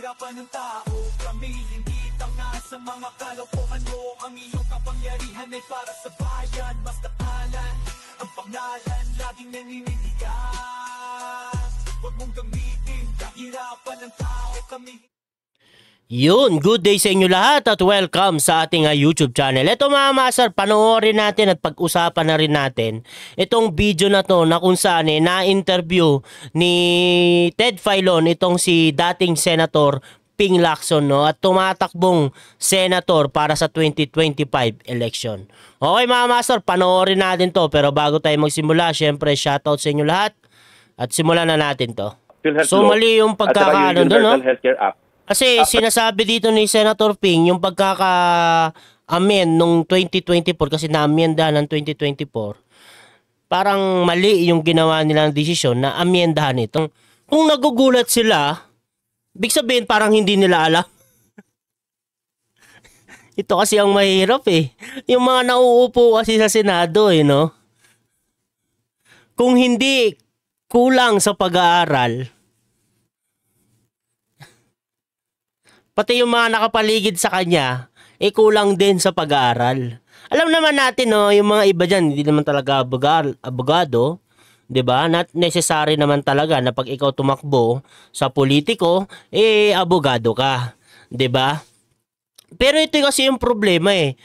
kahirapan ng tao. Kami hindi tanga sa mga kalokohan mo. Ang iyong kapangyarihan ay para sa bayan. Mas takalan ang pangalan, laging naninindigan. Huwag mong gamitin kahirapan ng tao. Kami Yun, good day sa inyo lahat at welcome sa ating YouTube channel. Ito mga master, panoorin natin at pag-usapan na rin natin itong video na to na kung saan na-interview ni Ted Filon itong si dating Senator Ping Lacson, no? At tumatakbong senator para sa 2025 election. Okay mga master, panoorin natin to, pero bago tayo magsimula, syempre shoutout sa inyo lahat at simulan na natin to. So mali yung pagkakaano doon, no? Kasi sinasabi dito ni Senator Ping yung pagkaka-amend nung 2024 kasi na-amendahan ng 2024. Parang mali yung ginawa nilang desisyon na amendahan ito. Kung nagugulat sila, ibig sabihin parang hindi nila alam. Ito kasi ang mahirap eh. Yung mga nauupo kasi sa Senado eh, no? Kung hindi kulang sa pag-aaral, pati yung mga nakapaligid sa kanya, kulang din sa pag-aaral. Alam naman natin, no, yung mga iba dyan, hindi naman talaga abogado, 'di ba? Not necessary naman talaga na pag ikaw tumakbo sa politiko, abogado ka, 'di ba? Pero ito kasi yung problema eh.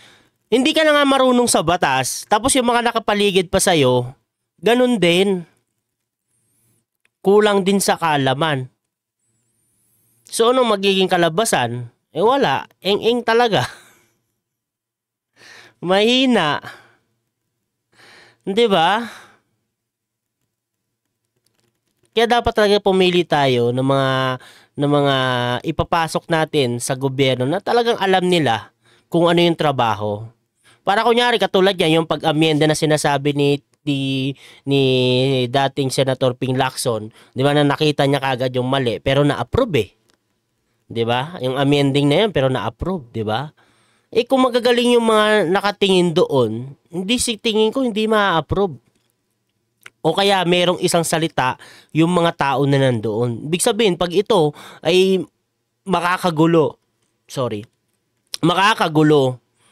Hindi ka na nga marunong sa batas, tapos yung mga nakapaligid pa sa'yo, ganun din. Kulang din sa kaalaman. So, anong magiging kalabasan? Wala. Eng-eng talaga. Mahina. Di ba? Kaya dapat talaga pumili tayo ng mga ipapasok natin sa gobyerno na talagang alam nila kung ano yung trabaho. Para kunyari, katulad yan, yung pag-amyenda na sinasabi ni dating Senator Ping Lacson, di ba, na nakita niya kagad yung mali, pero na-approve eh. 'Di ba? Yung amending na 'yan pero na-approve, 'di ba? Kung magagaling yung mga nakatingin doon, tingin ko hindi ma-approve. O kaya merong isang salita yung mga tao na nandoon. Ibig sabihin, pag ito ay makakagulo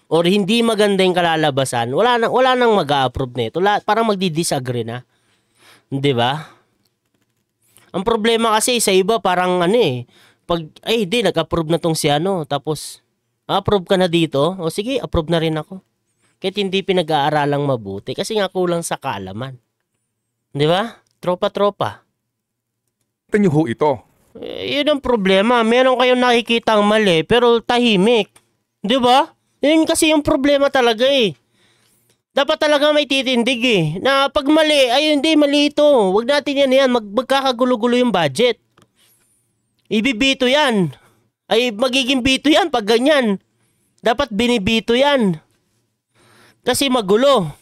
or hindi maganda yung kalalabasan, wala nang mag-a-approve nito. Parang magdi-disagree na. 'Di ba? Ang problema kasi sa iba parang pag, di, nag-approve na tong si tapos, approve ka na dito, o sige, approve na rin ako. Kahit hindi pinag-aaralang mabuti, kasi nga kulang sa kaalaman. Di ba? Tropa-tropa. Ito nyo ho ito. Yun ang problema, meron kayong nakikitang mali, pero tahimik. Di ba? Yun kasi yung problema talaga eh. Dapat talaga may titindig eh, na pag mali, hindi, mali ito. Huwag natin yan, magkakagulo-gulo yung budget. Ibibito yan. Magiging bito yan pag ganyan. Dapat binibito yan. Kasi magulo.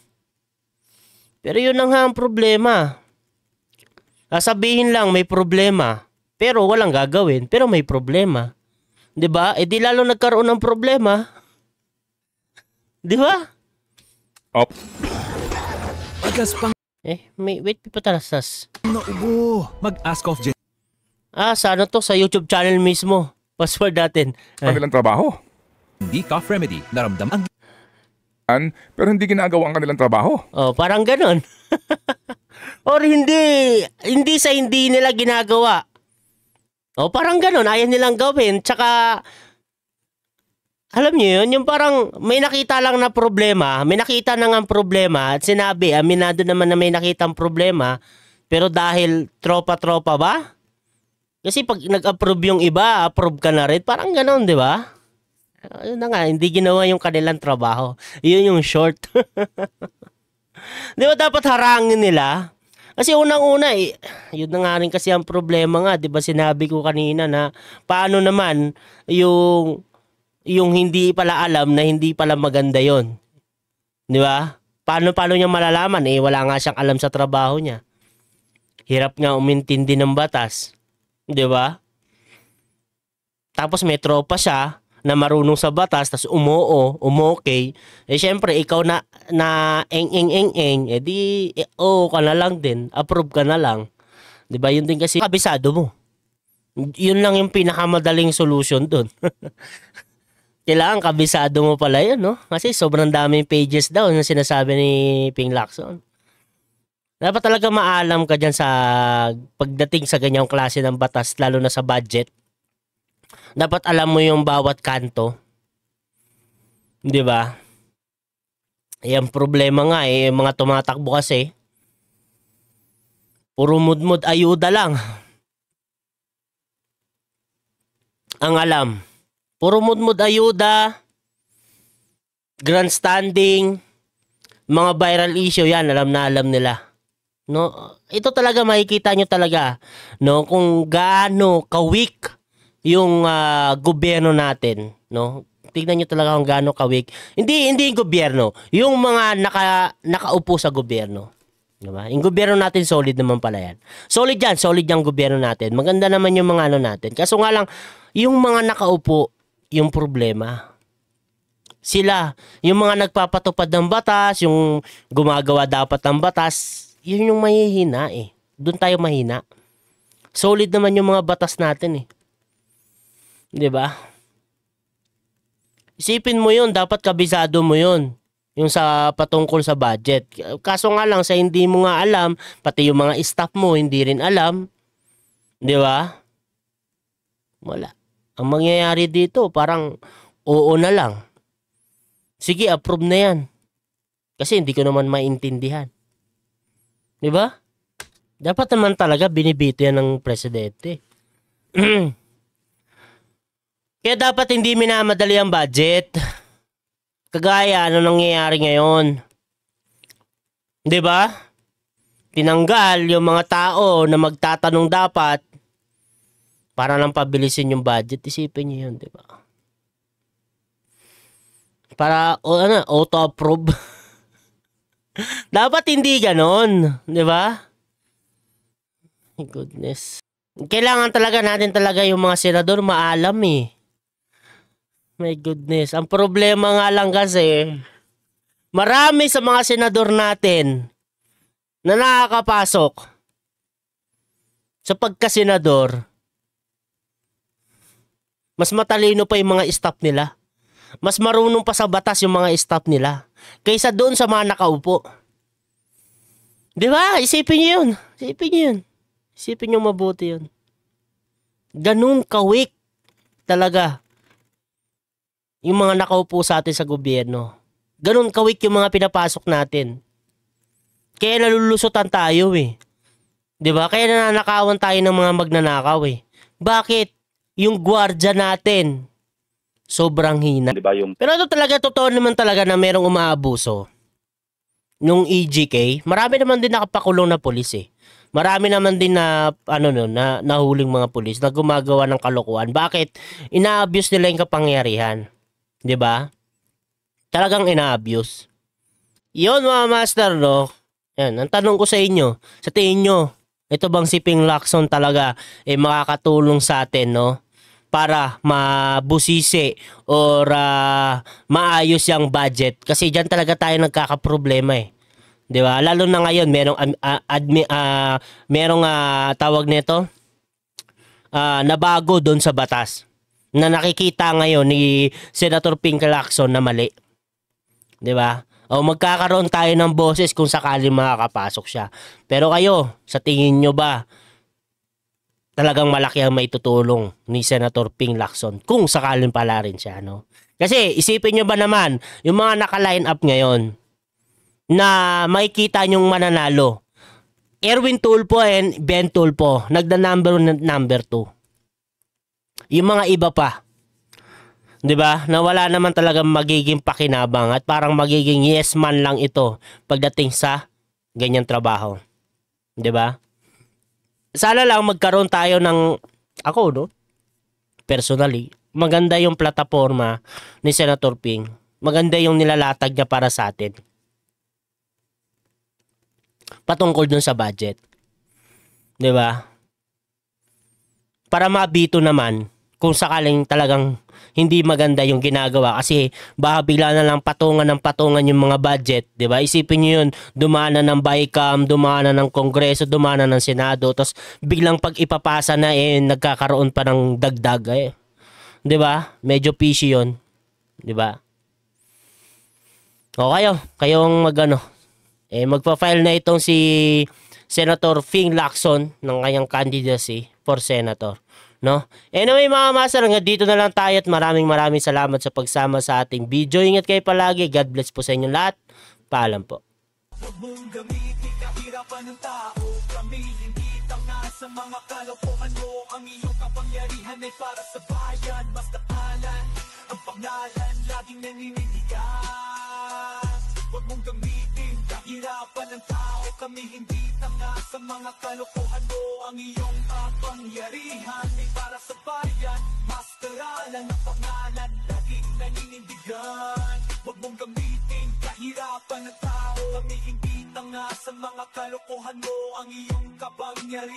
Pero yun ang ang problema. Sasabihin lang may problema. Pero walang gagawin. Pero may problema. 'Di ba? Di lalo nagkaroon ng problema. 'Di ba? Op. Wait, patalasas. Naubo. Mag-ask of Sa sa YouTube channel mismo. Password natin. Kanilang trabaho. Hindi cough remedy. Naramdaman pero hindi ginagawa ang kanilang trabaho. Parang ganon. Or hindi nila ginagawa. Parang ganon. Ayaw nilang gawin. Tsaka, alam niyo yun, yung parang may nakita lang na problema. May nakita na nga problema at sinabi, aminado naman na may nakitang problema. Pero dahil tropa-tropa ba? Kasi pag nag-approve yung iba, approve ka na rin. Parang ganon, di ba? Ayun na nga, hindi ginawa yung kanilang trabaho. Yun yung short. Di ba dapat harangin nila? Kasi unang-una, yun na nga rin kasi ang problema nga. Di ba sinabi ko kanina na paano naman yung hindi pala alam na hindi pala maganda yon. Di ba? Paano niya malalaman? Wala nga siyang alam sa trabaho niya. Hirap nga umintindi ng batas. 'Di ba? Tapos may tropa siya na marunong sa batas, tas umokay. Syempre ikaw na eng, ka na lang din, approve ka na lang. 'Di ba? Yun din kasi kabisado mo. Yun lang yung pinakamadaling solution dun. Kailangan kabisado mo pala yun, no? Kasi sobrang daming pages daw na sinasabi ni Ping Lacson. Dapat talaga maalam ka dyan sa pagdating sa ganyang klase ng batas, lalo na sa budget. Dapat alam mo yung bawat kanto. Di ba? Yung problema nga yung mga tumatakbo kasi, puro mudmud ayuda lang. Ang alam. Puro mudmud ayuda, grandstanding, mga viral issue yan, alam na alam nila. No, ito talaga makikita nyo talaga, no, kung gaano ka-weak yung gobyerno natin, no? Tingnan nyo talaga kung gaano ka-weak. Hindi yung gobyerno, yung mga nakaupo sa gobyerno. Diba? Yung gobyerno natin solid naman pala yan. Solid yan, solid yung gobyerno natin. Maganda naman yung mga ano natin. Kaso nga lang, yung mga nakaupo, yung problema. Sila, yung mga nagpapatupad ng batas, yung gumagawa dapat ng batas, yun yung mahihina eh. Doon tayo mahina. Solid naman yung mga batas natin eh. 'Di ba? Isipin mo yun, dapat kabisado mo yun. Yung sa patungkol sa budget. Kaso nga lang, sa hindi mo nga alam, pati yung mga staff mo, hindi rin alam. 'Di ba? Wala. Ang mangyayari dito, parang oo na lang. Sige, approve na yan. Kasi hindi ko naman maintindihan. Di ba? Dapat naman talaga binibito yan ng presidente. Kaya dapat hindi minamadali ang budget. Kagaya, ano nangyayari ngayon? Di ba? Tinanggal yung mga tao na magtatanong dapat para lang pabilisin yung budget. Isipin niyo yun, di ba? Para, auto-approve. Dapat hindi ganon, di ba? My goodness. Kailangan talaga natin talaga yung mga senador maalam eh. My goodness. Ang problema nga lang kasi, marami sa mga senador natin na nakakapasok sa pagkasenador, mas matalino pa yung mga staff nila. Mas marunong pa sa batas yung mga staff nila kaysa doon sa mga nakaupo. Di ba? Isipin niyo yun. Isipin niyo yun. Isipin niyo mabuti yun. Ganun ka-weak talaga yung mga nakaupo sa atin sa gobyerno. Ganun ka-weak yung mga pinapasok natin. Kaya nalulusutan tayo eh. Di ba? Kaya nananakawan tayo ng mga magnanakaw eh. Bakit? Yung gwardya natin sobrang hina. Diba yung... Pero ito talaga, totoo naman talaga na merong umaabuso. Nung EGK, marami naman din nakapakulong na pulis eh. Marami naman din na, na nahuling mga pulis na gumagawa ng kalokohan. Bakit? Ina-abuse nila yung kapangyarihan. Diba? Talagang ina-abuse. Yun mga master, no? Yan, ang tanong ko sa inyo, sa tingin nyo, ito bang si Ping Lacson talaga makakatulong sa atin, no? Para mabusisi or maayos yung budget. Kasi dyan talaga tayo nagkakaproblema eh. Di ba? Lalo na ngayon, merong tawag nito, nabago doon sa batas. Na nakikita ngayon ni Senator Ping Lacson na mali. Di ba? O magkakaroon tayo ng boses kung sakaling makakapasok siya. Pero kayo, sa tingin nyo ba, talagang malaki ang maitutulong ni Senator Ping Lacson kung sakaling pala rin siya, no? Kasi isipin nyo ba naman, yung mga naka-line up ngayon na makikita nyong mananalo, Erwin Tulfo and Ben Tulfo, number 2. Yung mga iba pa, di ba? Na wala naman talagang magiging pakinabang at parang magiging yes man lang ito pagdating sa ganyang trabaho. Di ba? Sana lang magkaroon tayo ng, ako no, personally, maganda yung plataforma ni Senator Ping. Maganda yung nilalatag niya para sa atin. Patungkol dun sa budget. 'Di ba? Para mabito naman kung sakaling talagang hindi maganda yung ginagawa kasi baka bigla na lang patungan ng patungan yung mga budget, 'di ba? Isipin niyo yun, dumana ng BICAM, dumana ng Kongreso, dumana ng Senado, tapos biglang pag ipapasa na nagkakaroon pa ng dagdag 'di ba? Medyo fishy 'yon, 'di ba? O kayong magpa-file na itong si Senator Fing Lacson ng kanyang candidacy for senator. No? Anyway mga master, hanggang dito na lang tayo at maraming salamat sa pagsama sa ating video. Ingat kayo palagi. God bless po sa inyo lahat. Paalam po. Huwag mong gamitin kahirapan ng tao. Kami hindi tanga sa mga kalokohan mo. Ang iyong kapangyarihan ay para sa bayan. Basta alan, ang pangalan laging naninindigan. Huwag mong gamitin kahirapan ng tao. Kami hindi tanga sa mga kalokohan mo. Ang iyong kapangyarihan ay para sa bayan. Masteralan ang pangalan laging naninindigan. Huwag mong gamitin kahirapan ng tao. Kami hindi tanga sa mga kalokohan mo. Ang iyong kapangyarihan